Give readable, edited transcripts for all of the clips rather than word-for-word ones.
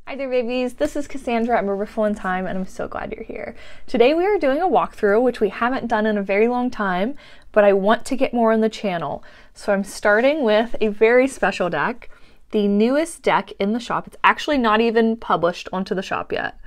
Hi there babies, this is Cassandra at Riverful in Time and I'm so glad you're here. Today we are doing a walkthrough, which we haven't done in a very long time, but I want to get more on the channel. So I'm starting with a very special deck, the newest deck in the shop. It's actually not even published onto the shop yet,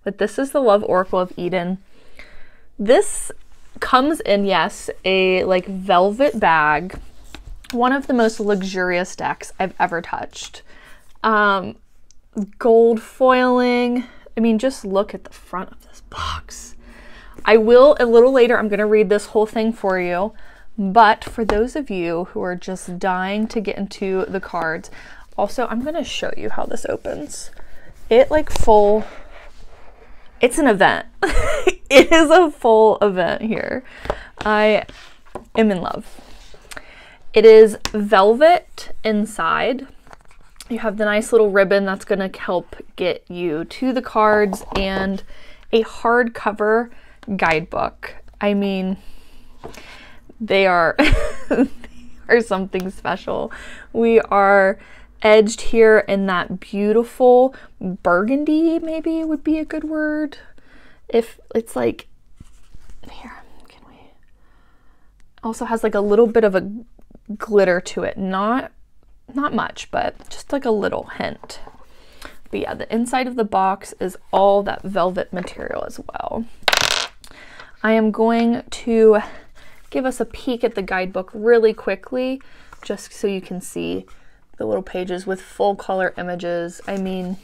but this is the Love Oracle of Eden. This comes in, yes, a like velvet bag, one of the most luxurious decks I've ever touched. Gold foiling. I mean, just look at the front of this box. I will, a little later, I'm going to read this whole thing for you, but for those of you who are just dying to get into the cards, also, I'm going to show you how this opens. It's an event. It is a full event here. I am in love. It is velvet inside. You have the nice little ribbon that's going to help get you to the cards and a hardcover guidebook. I mean, they are, they are something special. We are edged in that beautiful burgundy, maybe would be a good word. If it's like, here, can we? Also has like a little bit of a glitter to it. Not much, but just like a little hint. But yeah, the inside of the box is all that velvet material as well. I am going to give us a peek at the guidebook really quickly, just so you can see the little pages with full color images. I mean,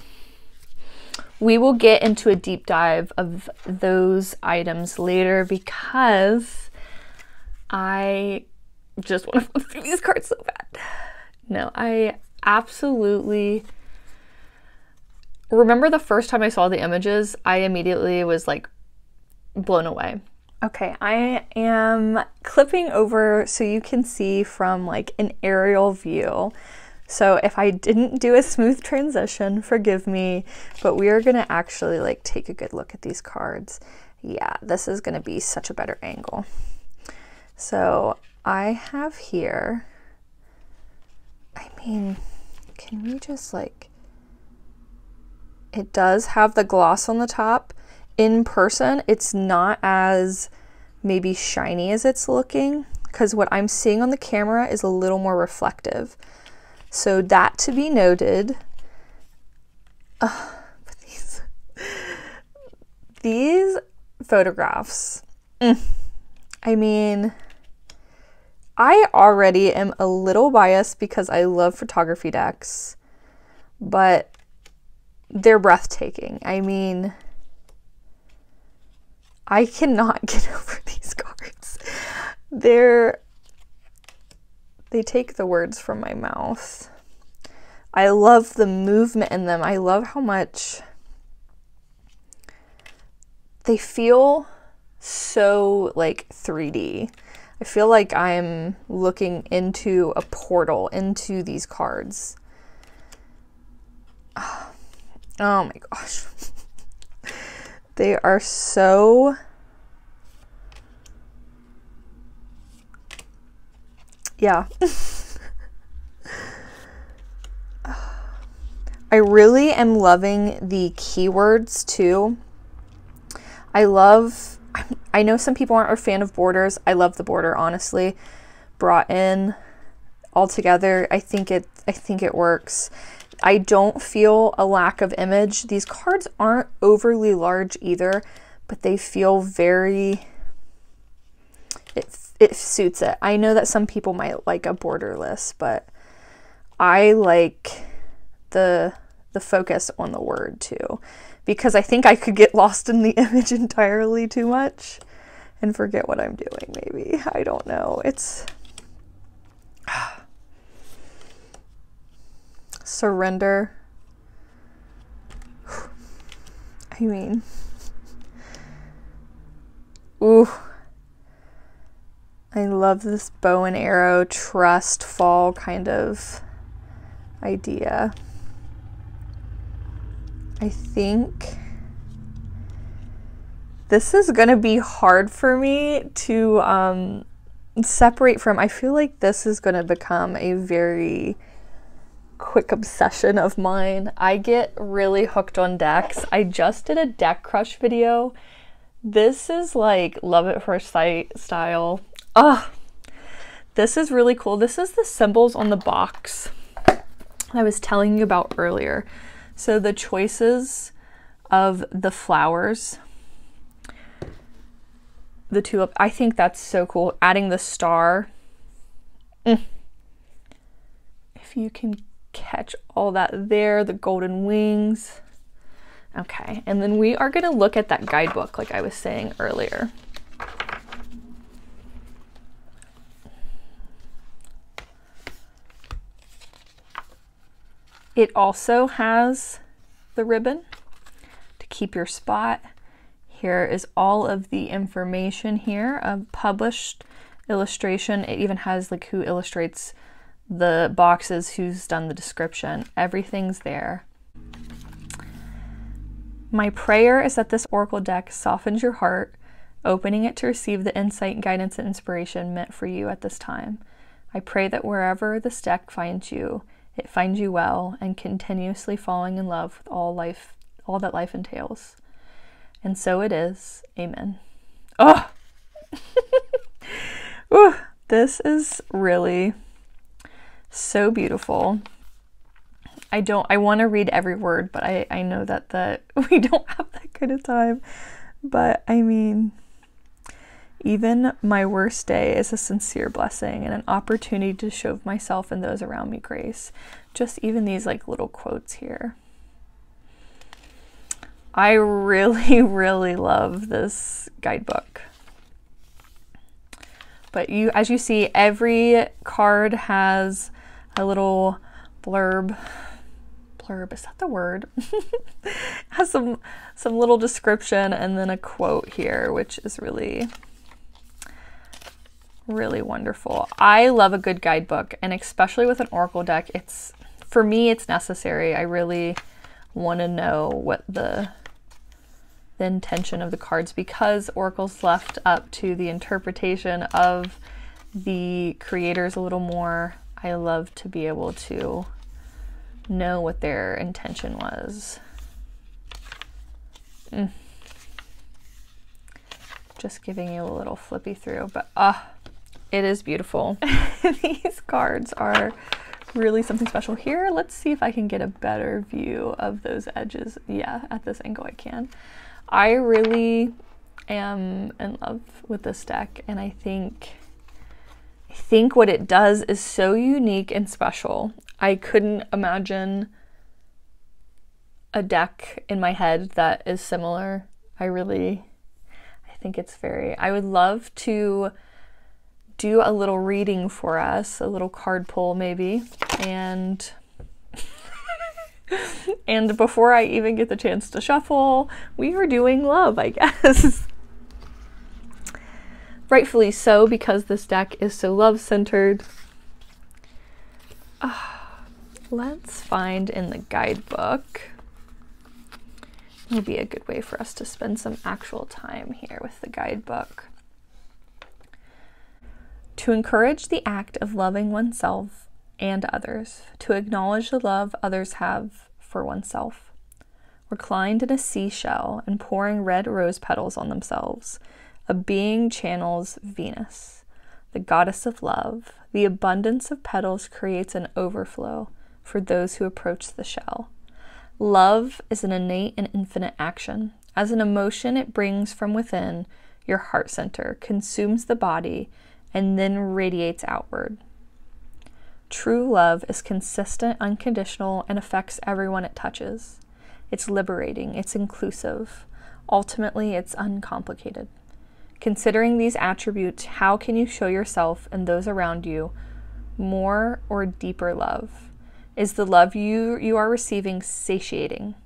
we will get into a deep dive of those items later because I just want to flip through these cards so bad. No, I absolutely remember the first time I saw the images, I immediately was like blown away. Okay, I am clipping over so you can see from like an aerial view. So if I didn't do a smooth transition, forgive me, but we are gonna actually like take a good look at these cards. Yeah, this is gonna be such a better angle. So I have here, I mean, can we just like, it does have the gloss on the top. In person, it's not as maybe shiny as it's looking, because what I'm seeing on the camera is a little more reflective. So that to be noted. But these photographs, I mean, I already am a little biased because I love photography decks, but they're breathtaking. I mean, I cannot get over these cards. They take the words from my mouth. I love the movement in them. I love how much they feel so like 3D. I feel like I'm looking into a portal into these cards. Oh my gosh. They are so... Yeah. I really am loving the keywords too. I know some people aren't a fan of borders. I love the border, honestly. Brought in all together, I think it works. I don't feel a lack of image. These cards aren't overly large either, but they feel very, it suits it. I know that some people might like a borderless, but I like the focus on the word too, because I think I could get lost in the image entirely too much and forget what I'm doing, maybe. I don't know. It's... Surrender. I mean... Ooh. I love this bow and arrow, trust, fall kind of idea. I think this is gonna be hard for me to separate from. I feel like this is gonna become a very quick obsession of mine. I get really hooked on decks. I just did a deck crush video. This is like love at first sight style. Oh, this is really cool. This is the symbols on the box I was telling you about earlier. So the choices of the flowers, the tulip, I think that's so cool. Adding the star. If you can catch all that there, the golden wings. Okay, and then we are going to look at that guidebook like I was saying earlier. It also has the ribbon to keep your spot. Here is all of the information here of published illustration. It even has like who illustrates the boxes, who's done the description. Everything's there. My prayer is that this oracle deck softens your heart, opening it to receive the insight, guidance, and inspiration meant for you at this time. I pray that wherever this deck finds you, it finds you well and continuously falling in love with all that life entails. And so it is. Amen. Oh, ooh, this is really so beautiful. I want to read every word, but I know that we don't have that kind of time. But I mean, even my worst day is a sincere blessing and an opportunity to show myself and those around me grace. Just even these like little quotes here. I really, really love this guidebook. But as you see, every card has a little blurb. Blurb, is that the word? Has some little description and then a quote here, which is really, really wonderful. I love a good guidebook, and especially with an oracle deck, for me, it's necessary. I really want to know what the intention of the cards, because oracle's left up to the interpretation of the creators a little more. I love to be able to know what their intention was. Just giving you a little flippy through, but it is beautiful. These cards are really something special. Here, let's see if I can get a better view of those edges. Yeah, at this angle I can. I really am in love with this deck, and I think what it does is so unique and special. I couldn't imagine a deck in my head that is similar. I think it's I would love to do a little reading for us, a little card pull maybe, and and before I even get the chance to shuffle, we are doing love, I guess. Rightfully so, because this deck is so love-centered. Let's find in the guidebook. It'll be a good way for us to spend some actual time here with the guidebook. To encourage the act of loving oneself and others, to acknowledge the love others have for oneself. Reclined in a seashell and pouring red rose petals on themselves, a being channels Venus, the goddess of love. The abundance of petals creates an overflow for those who approach the shell. Love is an innate and infinite action. As an emotion, it brings from within your heart center, consumes the body, and then radiates outward. True love is consistent, unconditional, and affects everyone it touches. It's liberating, it's inclusive. Ultimately, it's uncomplicated. Considering these attributes, how can you show yourself and those around you more or deeper love? Is the love you are receiving satiating?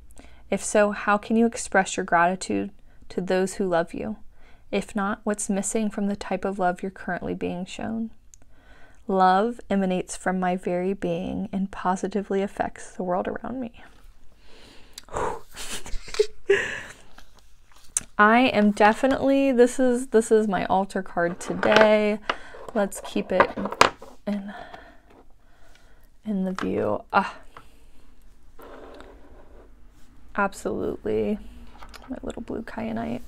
If so, how can you express your gratitude to those who love you? If not, what's missing from the type of love you're currently being shown? Love emanates from my very being and positively affects the world around me. I am definitely, this is my altar card today. Let's keep it in the view. Absolutely. My little blue kyanite.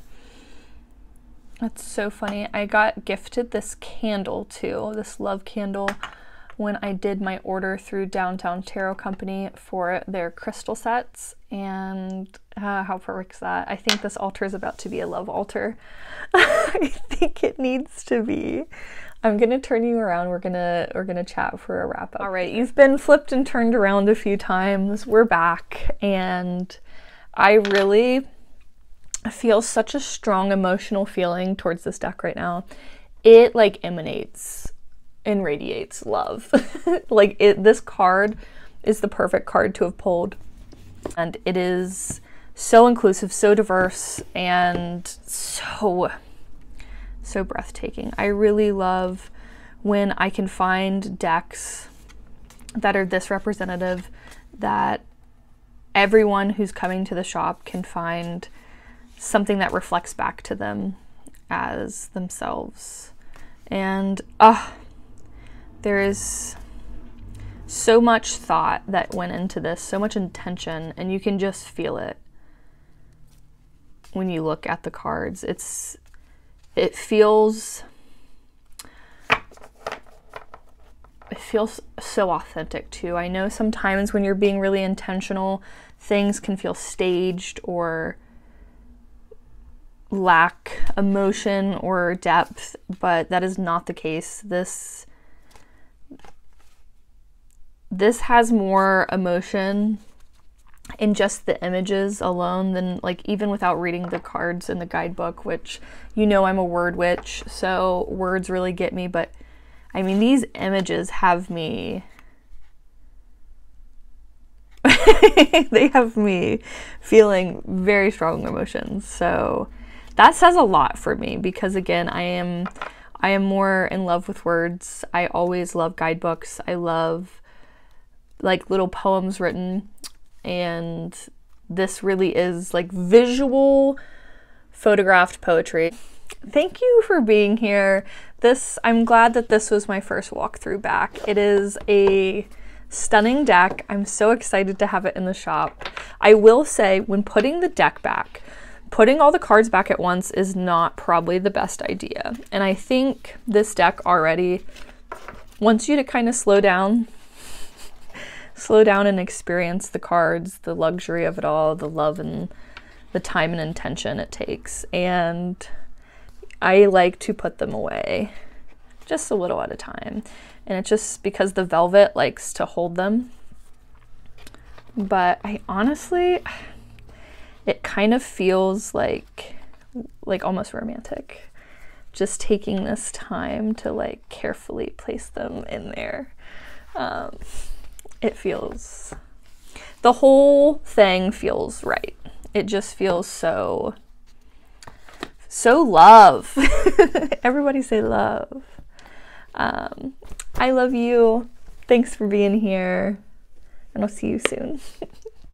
That's so funny. I got gifted this candle too, this love candle, when I did my order through Downtown Tarot Company for their crystal sets. And how perfect is that? I think this altar is about to be a love altar. I think it needs to be. I'm gonna turn you around. We're gonna chat for a wrap up. All right, you've been flipped and turned around a few times. We're back, and I really feel such a strong emotional feeling towards this deck right now. It like emanates and radiates love. Like this card is the perfect card to have pulled, and it is so inclusive, so diverse, and so breathtaking. I really love when I can find decks that are this representative, that everyone who's coming to the shop can find something that reflects back to them as themselves. And there is so much thought that went into this, so much intention, and you can just feel it when you look at the cards. It feels so authentic too. I know sometimes when you're being really intentional, things can feel staged or lack emotion or depth, but that is not the case. This has more emotion in just the images alone than, like, even without reading the cards in the guidebook, which, you know, I'm a word witch, so words really get me. But I mean, these images have me they have me feeling very strong emotions. So that says a lot for me, because again, I am more in love with words. I always love guidebooks. I love like little poems written, and this really is like visual photographed poetry. Thank you for being here. I'm glad that this was my first walkthrough back. It is a stunning deck. I'm so excited to have it in the shop. I will say, when putting the deck back, putting all the cards back at once is not probably the best idea. And I think this deck already wants you to kind of slow down and experience the cards, the luxury of it all, the love and the time and intention it takes. And I like to put them away just a little at a time. And it's just because the velvet likes to hold them. But I honestly, it kind of feels like almost romantic, just taking this time to like carefully place them in there. It feels, the whole thing feels right. It just feels so love. Everybody say love. I love you. Thanks for being here, and I'll see you soon.